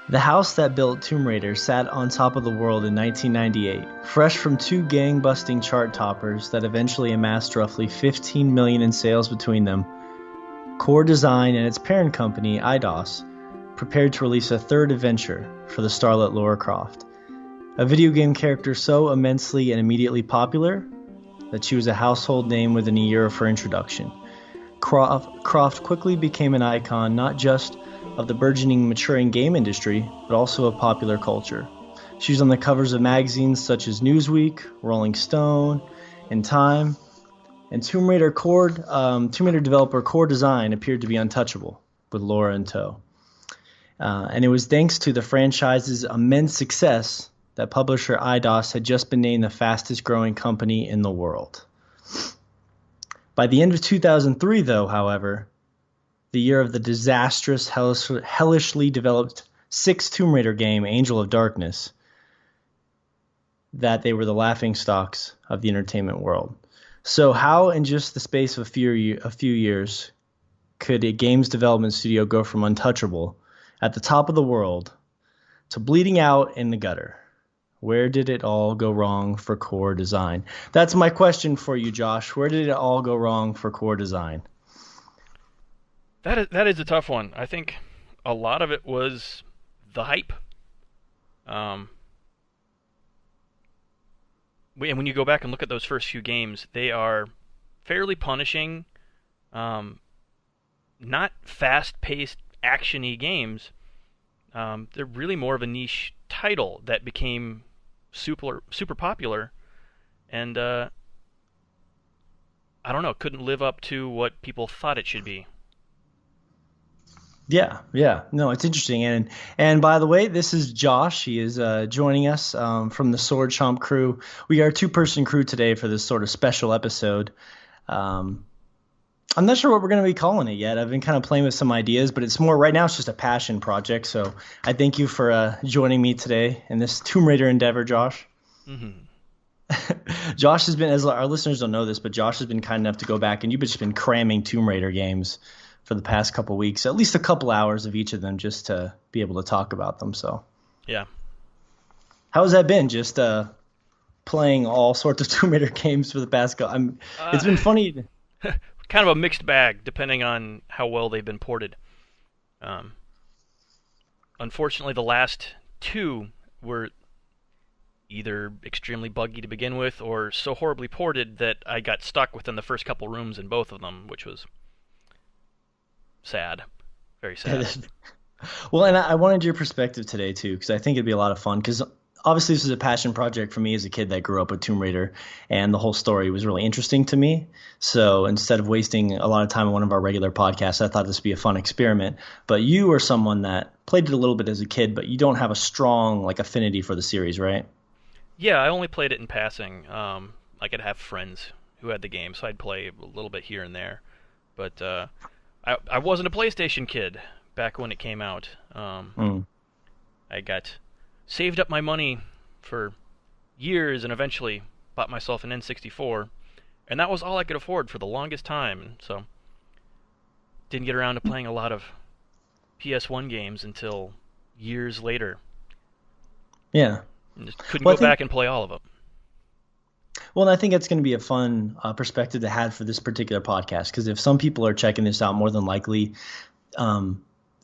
The house that built Tomb Raider sat on top of the world in 1998, fresh from two gang-busting chart toppers that eventually amassed roughly $15 million in sales between them. Core Design and its parent company, Eidos, prepared to release a third adventure for the starlet Lara Croft, a video game character so immensely and immediately popular that she was a household name within a year of her introduction. Croft quickly became an icon not just of the burgeoning, maturing game industry, but also of popular culture. She was on the covers of magazines such as Newsweek, Rolling Stone, and Time. And Tomb Raider developer Core Design appeared to be untouchable, with Lara in tow. And it was thanks to the franchise's immense success that publisher Eidos had just been named the fastest-growing company in the world. By the end of 2003, though, however, the year of the disastrous, hellishly developed sixth Tomb Raider game, Angel of Darkness, that they were the laughingstocks of the entertainment world. So how, in just the space of a few years, could a games development studio go from untouchable, at the top of the world, to bleeding out in the gutter? Where did it all go wrong for Core Design? That's my question for you, Josh. Where did it all go wrong for Core Design? That is a tough one. I think a lot of it was the hype. And when you go back and look at those first few games, they are fairly punishing, not fast-paced, action-y games. They're really more of a niche title that became super popular, and I don't know, couldn't live up to what people thought it should be. Yeah. No, it's interesting. And by the way, this is Josh. He is joining us from the Chomp crew. We are a two-person crew today for this sort of special episode. I'm not sure what we're going to be calling it yet. I've been kind of playing with some ideas, but it's more right now. It's just a passion project. So I thank you for joining me today in this Tomb Raider endeavor, Josh. Mm-hmm. Josh has been, as our listeners don't know this, but Josh has been kind enough to go back, and you've just been cramming Tomb Raider games for the past couple weeks, at least a couple hours of each of them, just to be able to talk about them. So, yeah, how has that been? Just playing all sorts of Tomb Raider games for the past couple. It's been funny. Kind of a mixed bag, depending on how well they've been ported. Unfortunately, the last two were either extremely buggy to begin with, or so horribly ported that I got stuck within the first couple rooms in both of them, which was sad. Very sad. Well, and I wanted your perspective today, too, because I think it'd be a lot of fun, because obviously this is a passion project for me as a kid that grew up with Tomb Raider, and the whole story was really interesting to me. So instead of wasting a lot of time on one of our regular podcasts, I thought this would be a fun experiment. But you are someone that played it a little bit as a kid, but you don't have a strong affinity for the series, right? Yeah, I only played it in passing. I could have friends who had the game, so I'd play a little bit here and there. But I wasn't a PlayStation kid back when it came out. I got saved up my money for years and eventually bought myself an N64, and that was all I could afford for the longest time. So didn't get around to playing a lot of PS1 games until years later. Yeah. And just couldn't go back and play all of them. Well, and I think it's going to be a fun perspective to have for this particular podcast, because if some people are checking this out, more than likely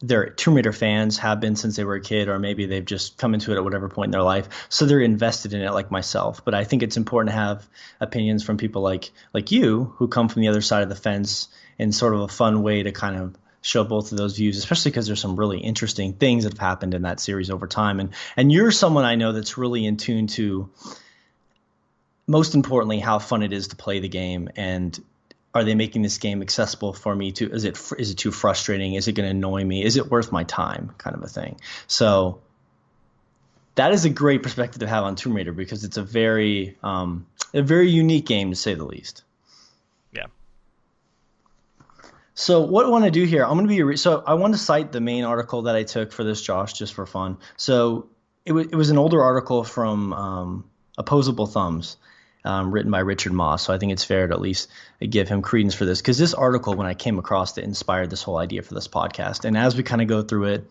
they're Tomb Raider fans, have been since they were a kid, or maybe they've just come into it at whatever point in their life, so they're invested in it like myself. But I think it's important to have opinions from people like you, who come from the other side of the fence, in sort of a fun way to kind of show both of those views, especially because there's some really interesting things that have happened in that series over time. And you're someone I know that's really in tune to, most importantly, how fun it is to play the game, and are they making this game accessible for me to? Is it too frustrating? Is it going to annoy me? Is it worth my time? Kind of a thing. So that is a great perspective to have on Tomb Raider, because it's a very unique game, to say the least. Yeah. So what I want to do here, I'm going to be so I want to cite the main article that I took for this, Josh, just for fun. So it was an older article from Opposable Thumbs. Written by Richard Moss, so I think it's fair to at least give him credence for this, because this article, when I came across it, inspired this whole idea for this podcast. And as we kind of go through it,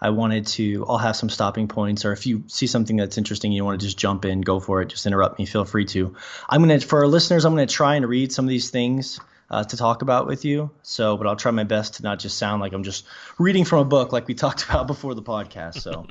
I'll have some stopping points, or if you see something that's interesting, you want to just jump in, go for it, just interrupt me, feel free to. For our listeners, I'm going to try and read some of these things to talk about with you. But I'll try my best to not just sound like I'm just reading from a book like we talked about before the podcast. So,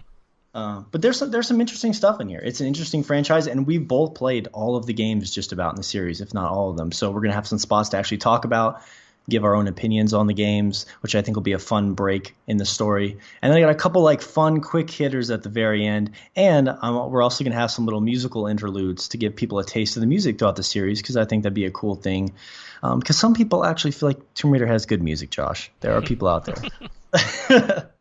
but there's some interesting stuff in here. It's an interesting franchise, and we both played all of the games just about in the series, if not all of them. So we're going to have some spots to actually talk about, give our own opinions on the games, which I think will be a fun break in the story. And then I got a couple like fun quick hitters at the very end. And we're also going to have some little musical interludes to give people a taste of the music throughout the series, because I think that'd be a cool thing. Because some people actually feel like Tomb Raider has good music, Josh. There are people out there.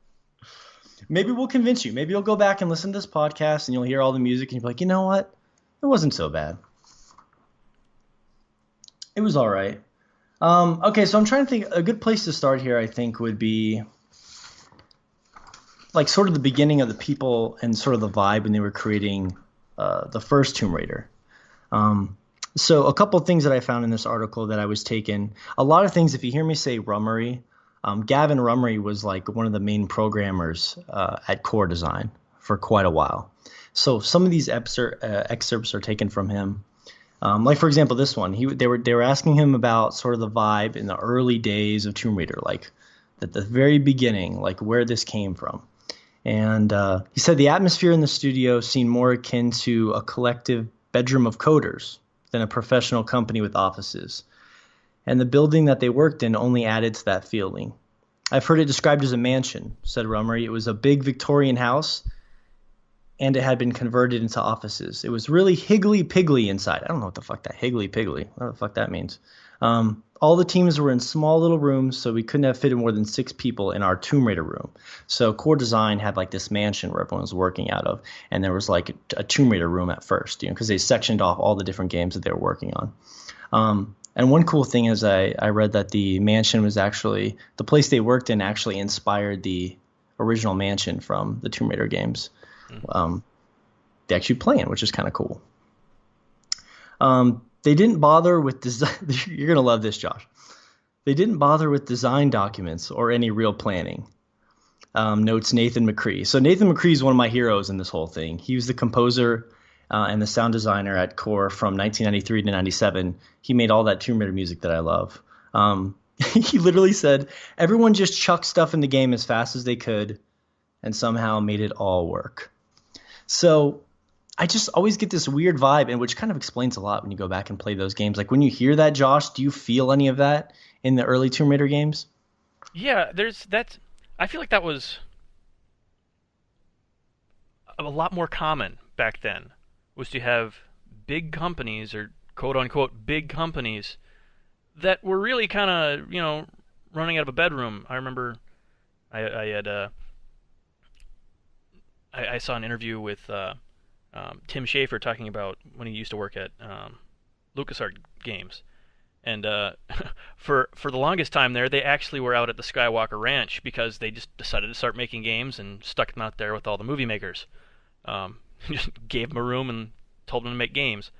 Maybe we'll convince you. Maybe you'll go back and listen to this podcast and you'll hear all the music and you'll be like, you know what? It wasn't so bad. It was all right. Okay, so I'm trying to think. A good place to start here, I think, would be like sort of the beginning of the people and sort of the vibe when they were creating the first Tomb Raider. So a couple of things that I found in this article that I was taking. A lot of things, if you hear me say Rummery, Gavin Rummery was like one of the main programmers at Core Design for quite a while. So some of these excerpts are taken from him. Like, for example, this one, they were asking him about sort of the vibe in the early days of Tomb Raider, like at the very beginning, like where this came from. And he said the atmosphere in the studio seemed more akin to a collective bedroom of coders than a professional company with offices. And the building that they worked in only added to that feeling. I've heard it described as a mansion, said Rummery. It was a big Victorian house, and it had been converted into offices. It was really higgly-piggly inside. I don't know what the fuck that higgly-piggly, what the fuck that means. All the teams were in small little rooms, so we couldn't have fit in more than 6 people in our Tomb Raider room. So Core Design had like this mansion where everyone was working out of, and there was like a Tomb Raider room at first, because they sectioned off all the different games that they were working on. And one cool thing is I read that the mansion was actually, the place they worked in actually inspired the original mansion from the Tomb Raider games. They actually play in, which is kind of cool. They didn't bother with design. You're going to love this, Josh. They didn't bother with design documents or any real planning, notes Nathan McCree. So Nathan McCree is one of my heroes in this whole thing. He was the composer and the sound designer at Core from 1993 to 97. He made all that Tomb Raider music that I love. He literally said, everyone just chucked stuff in the game as fast as they could and somehow made it all work. So I just always get this weird vibe, and which kind of explains a lot when you go back and play those games. Like when you hear that, Josh, do you feel any of that in the early Tomb Raider games? Yeah, I feel like that was a lot more common back then, was to have big companies, or quote-unquote big companies, that were really kind of, running out of a bedroom. I remember I saw an interview with Tim Schafer talking about when he used to work at LucasArts Games. And for the longest time there, they actually were out at the Skywalker Ranch because they just decided to start making games and stuck them out there with all the movie makers. Just gave them a room and told them to make games.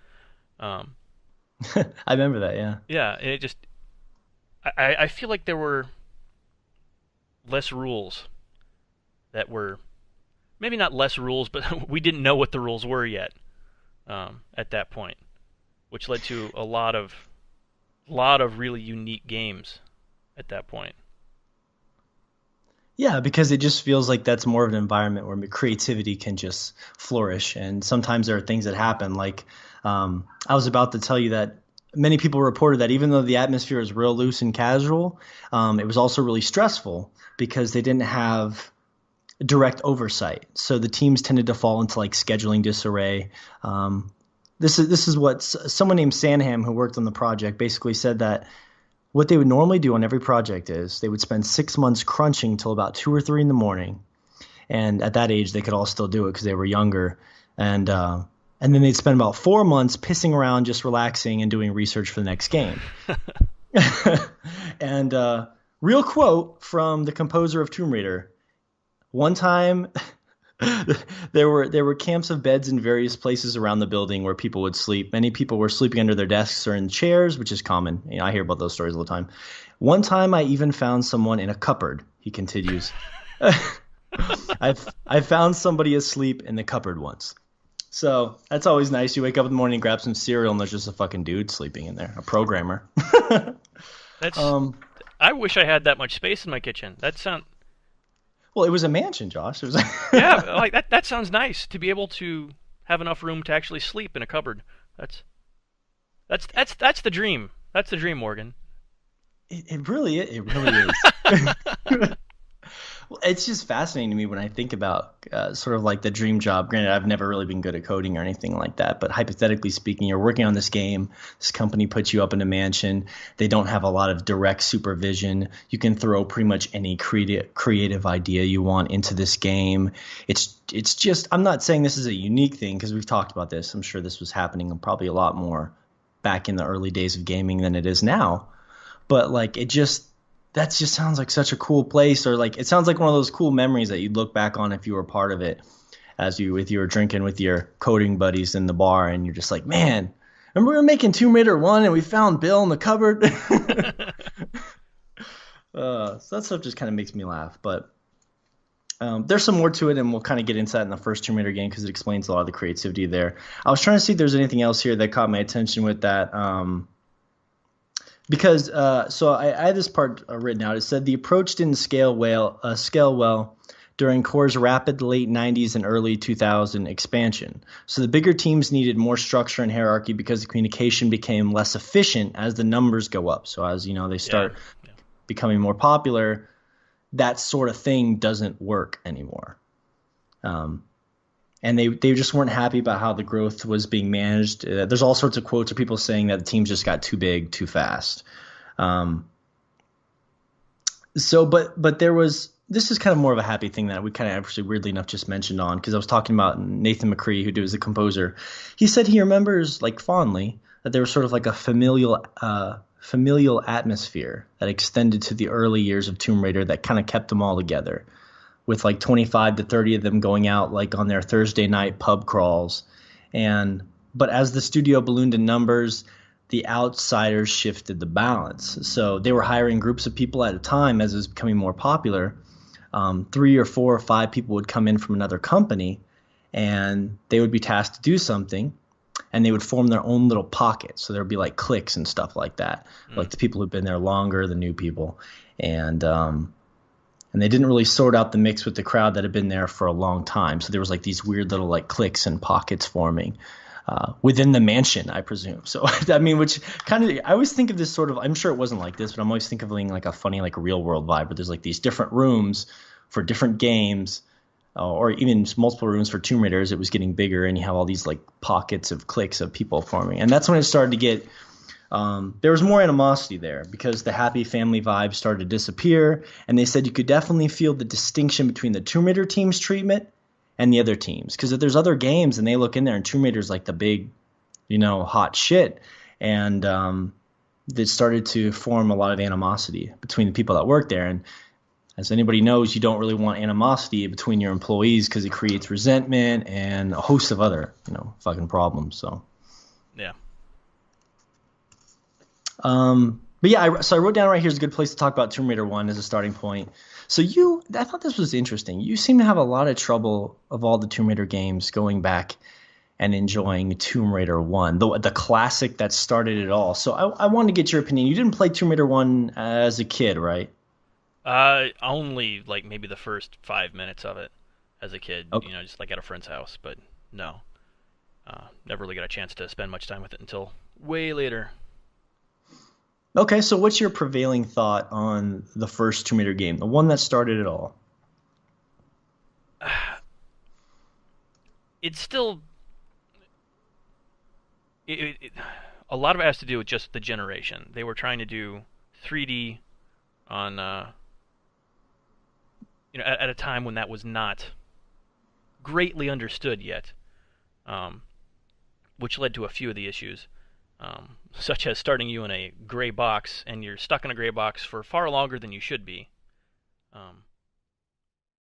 I remember that, yeah. Yeah, it just... I feel like there were less rules that were... Maybe not less rules, but we didn't know what the rules were yet at that point, which led to a lot of really unique games at that point. Yeah, because it just feels like that's more of an environment where creativity can just flourish. And sometimes there are things that happen. Like I was about to tell you that many people reported that even though the atmosphere is real loose and casual, it was also really stressful because they didn't have direct oversight. So the teams tended to fall into like scheduling disarray. This is what someone named Sanham, who worked on the project, basically said, that what they would normally do on every project is they would spend 6 months crunching till about 2 or 3 in the morning. And at that age, they could all still do it because they were younger. And then they'd spend about 4 months pissing around, just relaxing and doing research for the next game. And real quote from the composer of Tomb Raider. One time, there were camps of beds in various places around the building where people would sleep. Many people were sleeping under their desks or in chairs, which is common. I hear about those stories all the time. One time, I even found someone in a cupboard, he continues. I found somebody asleep in the cupboard once. So that's always nice. You wake up in the morning and grab some cereal, and there's just a fucking dude sleeping in there, a programmer. That's. um, I wish I had that much space in my kitchen. That sound. well, it was a mansion, Josh. It was. Yeah, like that. That sounds nice to be able to have enough room to actually sleep in a cupboard. That's that's the dream. That's the dream, Morgan. It really is. It really is. Well, it's just fascinating to me when I think about sort of like the dream job. Granted, I've never really been good at coding or anything like that, but hypothetically speaking, you're working on this game. This company puts you up in a mansion. They don't have a lot of direct supervision. You can throw pretty much any creative idea you want into this game. It's just, I'm not saying this is a unique thing because we've talked about this. I'm sure this was happening probably a lot more back in the early days of gaming than it is now. But like that just sounds like such a cool place, or like it sounds like one of those cool memories that you'd look back on if you were part of it, as you were drinking with your coding buddies in the bar, and you're just like, man, remember we were making Tomb Raider 1 and we found Bill in the cupboard. So that stuff just kind of makes me laugh, but there's some more to it, and we'll kind of get into that in the first Tomb Raider game because it explains a lot of the creativity there. I was trying to see if there's anything else here that caught my attention with that. Because so I had this part written out. It said the approach didn't scale well during Core's rapid late 90s and early 2000 expansion. So the bigger teams needed more structure and hierarchy because the communication became less efficient as the numbers go up. So as they start becoming more popular, that sort of thing doesn't work anymore. And they just weren't happy about how the growth was being managed. There's all sorts of quotes of people saying that the teams just got too big too fast. But this is kind of more of a happy thing that we kind of actually weirdly enough just mentioned on, because I was talking about Nathan McCree, who was the composer. He said he remembers like fondly that there was sort of like a familial atmosphere that extended to the early years of Tomb Raider that kind of kept them all together, with like 25 to 30 of them going out like on their Thursday night pub crawls. But as the studio ballooned in numbers, the outsiders shifted the balance. So they were hiring groups of people at a time as it was becoming more popular. 3 or 4 or 5 people would come in from another company, and they would be tasked to do something, and they would form their own little pocket. So there would be like cliques and stuff like that, like the people who've been there longer, the new people. And they didn't really sort out the mix with the crowd that had been there for a long time. So there was like these weird little like cliques and pockets forming within the mansion, I presume. So I mean, which kind of, I always think of this sort of, I'm sure it wasn't like this, but I'm always thinking of like a funny like real world vibe where there's like these different rooms for different games, or even multiple rooms for Tomb Raiders. It was getting bigger, and you have all these like pockets of cliques of people forming. And that's when it started to get there was more animosity there because the happy family vibe started to disappear, and they said you could definitely feel the distinction between the Tomb Raider team's treatment and the other teams. Because if there's other games and they look in there and Tomb Raider's like the big, hot shit, and it started to form a lot of animosity between the people that work there. And as anybody knows, you don't really want animosity between your employees because it creates resentment and a host of other, fucking problems. So yeah. But yeah, I wrote down right here is a good place to talk about Tomb Raider 1 as a starting point. So I thought this was interesting. You seem to have a lot of trouble of all the Tomb Raider games going back and enjoying Tomb Raider 1, the classic that started it all. So I wanted to get your opinion. You didn't play Tomb Raider 1 as a kid, right? Only like maybe the first 5 minutes of it as a kid, Okay. just like at a friend's house, but no. Never really got a chance to spend much time with it until way later. Okay, so what's your prevailing thought on the first Tomb Raider game, the one that started it all? It's still... a lot of it has to do with just the generation. They were trying to do 3D on... at a time when that was not greatly understood yet, which led to a few of the issues. Such as starting you in a gray box, and you're stuck in a gray box for far longer than you should be.